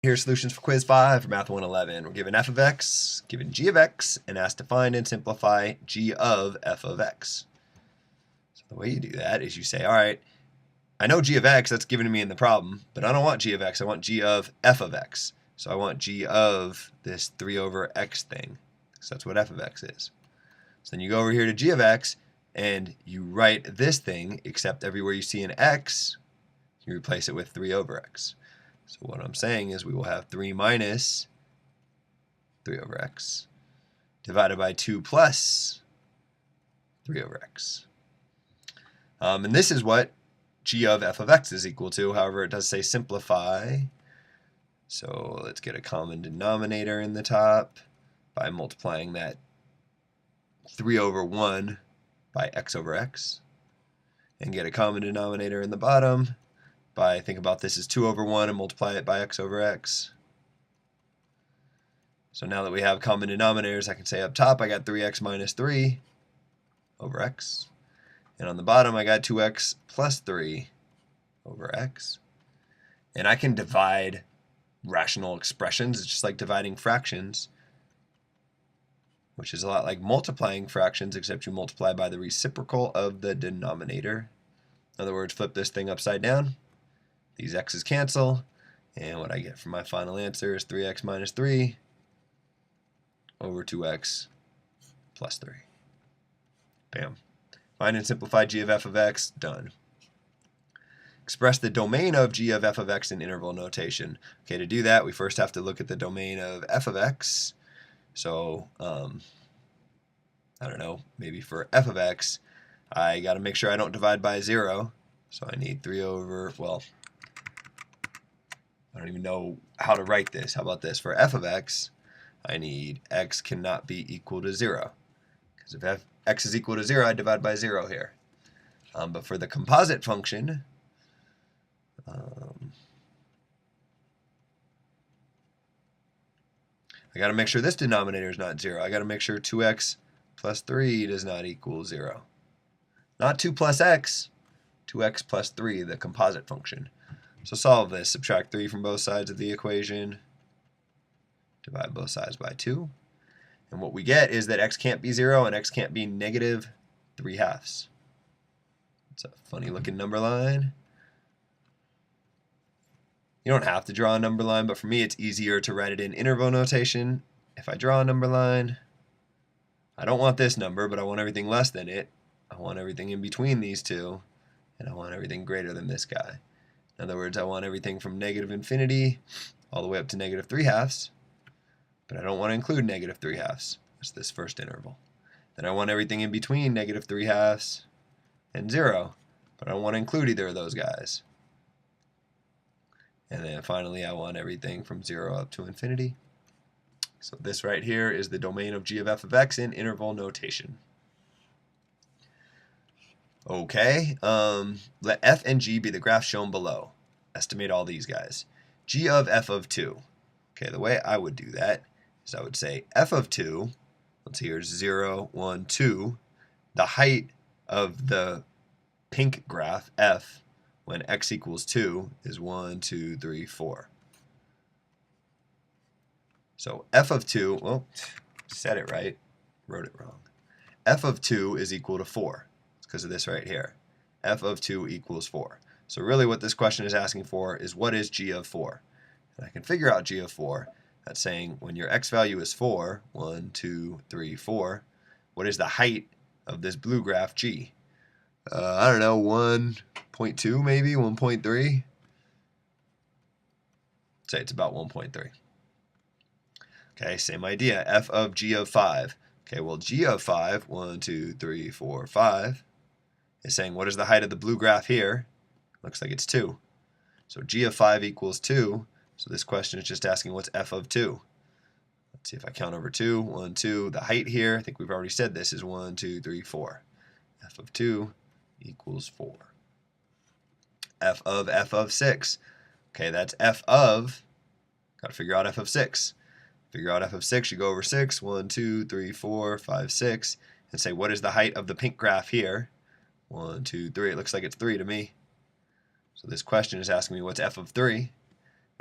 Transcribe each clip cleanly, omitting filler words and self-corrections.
Here's solutions for quiz 5 for math 111. We're given f of x, given g of x, and asked to find and simplify g of f of x. So the way you do that is you say, all right, I know g of x, that's given to me in the problem, but I don't want g of x, I want g of f of x. So I want g of this 3 over x thing, because that's what f of x is. So then you go over here to g of x, and you write this thing, except everywhere you see an x, you replace it with 3 over x. So what I'm saying is we will have 3 minus 3 over x divided by 2 plus 3 over x. And this is what g of f of x is equal to. However, it does say simplify. So let's get a common denominator in the top by multiplying that 3 over 1 by x over x. And get a common denominator in the bottom by, think about this as 2 over 1 and multiply it by x over x. So now that we have common denominators, I can say up top I got 3x minus 3 over x. And on the bottom I got 2x plus 3 over x. And I can divide rational expressions. It's just like dividing fractions, which is a lot like multiplying fractions, except you multiply by the reciprocal of the denominator. In other words, flip this thing upside down. These x's cancel, and what I get for my final answer is 3x minus 3 over 2x plus 3. Bam. Find and simplify g of f of x, done. Express the domain of g of f of x in interval notation. Okay, to do that, we first have to look at the domain of f of x. So, I don't know, maybe for f of x, I got to make sure I don't divide by 0. So I need 3 over, well, I don't even know how to write this. How about this? For f of x, I need x cannot be equal to 0. Because if x is equal to 0, I divide by 0 here. But for the composite function, I got to make sure this denominator is not 0. I got to make sure 2x plus 3 does not equal 0. Not 2 plus x, 2x plus 3, the composite function. So solve this. Subtract 3 from both sides of the equation. Divide both sides by 2. And what we get is that x can't be 0 and x can't be negative 3/2. It's a funny looking number line. You don't have to draw a number line, but for me it's easier to write it in interval notation. If I draw a number line, I don't want this number, but I want everything less than it. I want everything in between these two, and I want everything greater than this guy. In other words, I want everything from negative infinity all the way up to negative 3/2, but I don't want to include negative 3/2. That's this first interval. Then I want everything in between negative 3/2 and 0, but I don't want to include either of those guys. And then finally, I want everything from 0 up to infinity. So this right here is the domain of g of f of x in interval notation. Okay, let f and g be the graphs shown below. Estimate all these guys. G of f of 2. Okay, the way I would do that is I would say f of 2, let's see, here's 0, 1, 2. The height of the pink graph, f, when x equals 2 is 1, 2, 3, 4. So f of 2, well, said it right, wrote it wrong. F of 2 is equal to 4. It's because of this right here. F of 2 equals 4. So really what this question is asking for is what is g of 4? And I can figure out g of 4. That's saying when your x value is 4, 1, 2, 3, 4, what is the height of this blue graph g? I don't know, 1.2 maybe, 1.3? Say it's about 1.3. Okay, same idea. F of g of 5. Okay, well, g of 5, 1, 2, 3, 4, 5, is saying what is the height of the blue graph here? Looks like it's 2. So g of 5 equals 2. So this question is just asking what's f of 2. Let's see if I count over 2. 1, 2. The height here, I think we've already said this, is 1, 2, 3, 4. F of 2 equals 4. F of 6. Okay, that's f of, got to figure out f of 6. Figure out f of 6, you go over 6, 1, 2, 3, 4, 5, 6, and say what is the height of the pink graph here? 1, 2, 3. It looks like it's 3 to me. So this question is asking me what's f of 3.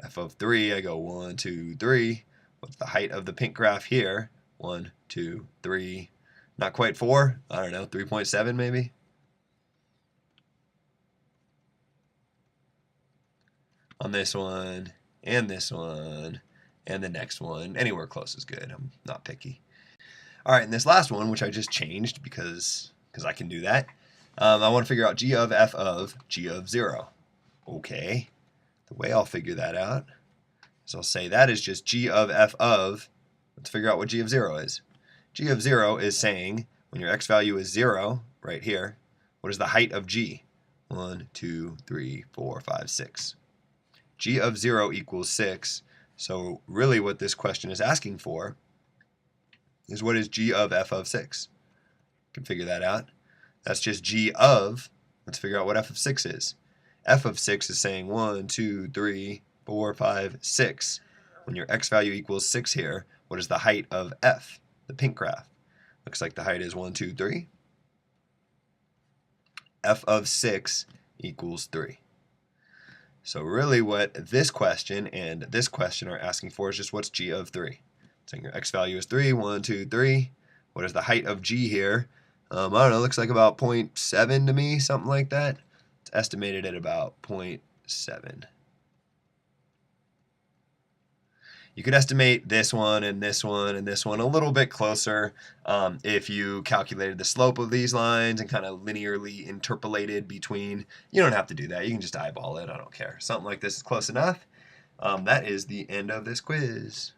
f of 3, I go 1, 2, 3. What's the height of the pink graph here? 1, 2, 3. Not quite 4. I don't know, 3.7 maybe? On this one, and this one, and the next one. Anywhere close is good. I'm not picky. All right, and this last one, which I just changed because I can do that, I want to figure out g of f of g of 0. Okay, the way I'll figure that out is I'll say that is just g of f of, let's figure out what g of 0 is. G of 0 is saying when your x value is 0, right here, what is the height of g? 1, 2, 3, 4, 5, 6. G of 0 equals 6. So really what this question is asking for is what is g of f of 6? You can figure that out. That's just g of, let's figure out what f of 6 is. F of 6 is saying 1, 2, 3, 4, 5, 6. When your x value equals 6 here, what is the height of f, the pink graph? Looks like the height is 1, 2, 3. F of 6 equals 3. So really what this question and this question are asking for is just what's g of 3. Saying your x value is 3, 1, 2, 3. What is the height of g here? I don't know, looks like about 0.7 to me, something like that. It's estimated at about 0.7. You could estimate this one and this one and this one a little bit closer if you calculated the slope of these lines and kind of linearly interpolated between. You don't have to do that. You can just eyeball it. I don't care. Something like this is close enough. That is the end of this quiz.